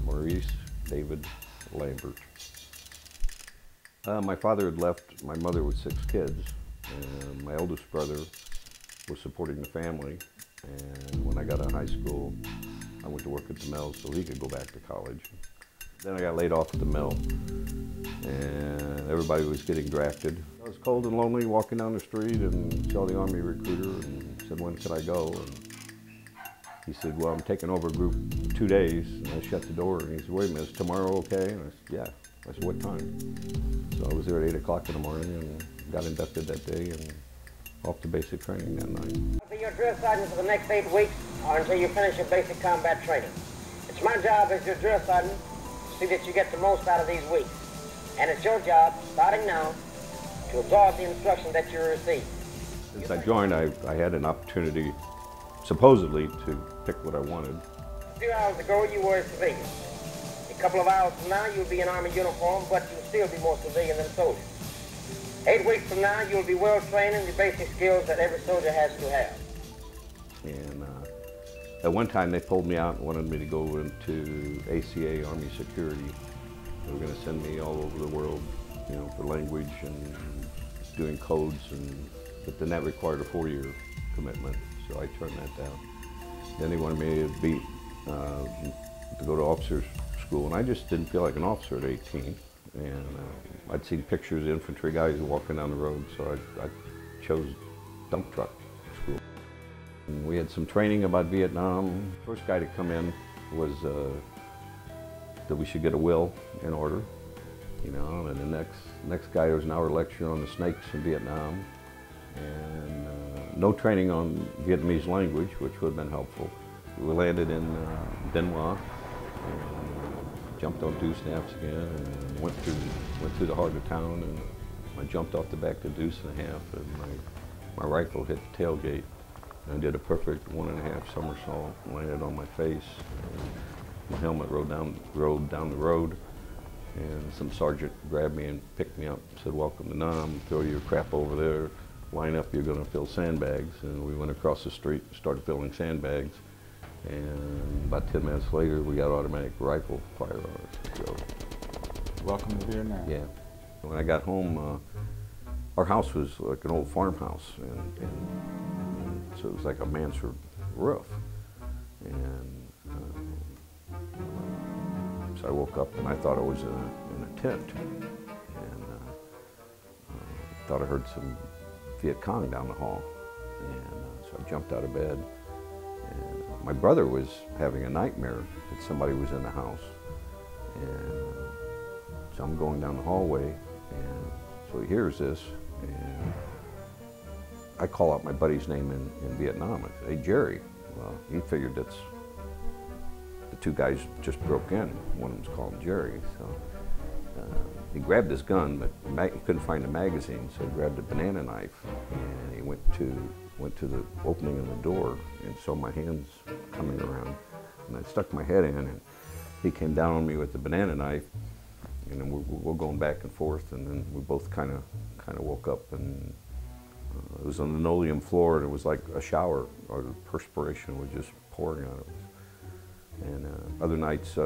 Maurice David Lambert. My father had left my mother with 6 kids, and my oldest brother was supporting the family. And when I got out of high school, I went to work at the mill so he could go back to college. Then I got laid off at the mill, and everybody was getting drafted. I was cold and lonely walking down the street and saw the Army recruiter and said, "When can I go?" And he said, "Well, I'm taking over group 2 days." And I shut the door and he said, "Wait a minute, is tomorrow okay?" And I said, "Yeah." I said, "What time?" So I was there at 8 o'clock in the morning and got inducted that day and off to basic training that night. I'll be your drill sergeant for the next 8 weeks or until you finish your basic combat training. It's my job as your drill sergeant to see that you get the most out of these weeks. And it's your job, starting now, to absorb the instruction that you receive. Since I joined, I had an opportunity, supposedly, to pick what I wanted. A few hours ago, you were a civilian. A couple of hours from now, you'll be in Army uniform, but you'll still be more civilian than soldier. 8 weeks from now, you'll be well trained in the basic skills that every soldier has to have. And at one time, they pulled me out and wanted me to go into ACA, Army Security. They were going to send me all over the world, you know, for language and doing codes, but then that required a 4-year commitment, so I turned that down. Then they wanted me to go to officers school, and I just didn't feel like an officer at 18. And I'd seen pictures of infantry guys walking down the road, so I chose dump truck school. And we had some training about Vietnam. First guy to come in was that we should get a will in order, you know, and the next guy was an hour lecture on the snakes in Vietnam, and no training on Vietnamese language, which would have been helpful. We landed in Dinh Hoa, and jumped on deuce snaps again, and went through the heart of town, and I jumped off the back of the deuce and a half, and my rifle hit the tailgate, and I did a perfect 1.5 somersault, landed on my face. My helmet rode down the road, and some sergeant grabbed me and picked me up, said, "Welcome to Nam, throw your crap over there, line up, you're going to fill sandbags." And we went across the street, started filling sandbags, and about 10 minutes later we got automatic rifle firearms. So, welcome to Vietnam. Yeah. When I got home, our house was like an old farmhouse, and so it was like a mansard roof. And so I woke up and I thought I was in a tent, and thought I heard some Viet Cong down the hall, and so I jumped out of bed, and my brother was having a nightmare that somebody was in the house, and so I'm going down the hallway, and so he hears this, and I call out my buddy's name in Vietnam. I say, "Hey, Jerry." Well, he figured that's the 2 guys just broke in. One of them's called Jerry. So he grabbed his gun, but he couldn't find a magazine, so he grabbed a banana knife, and he went to the opening of the door, and saw my hands coming around, and I stuck my head in, and he came down on me with the banana knife, and then we're going back and forth, and then we both kind of woke up, and it was on the linoleum floor, and it was like a shower, or the perspiration was just pouring out of us. And other nights,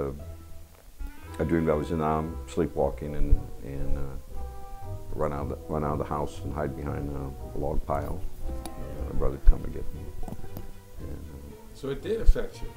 I dreamed I was in Nam, sleepwalking, and run out of the house and hide behind a log pile. And my brother'd come and get me. And, so it did affect you?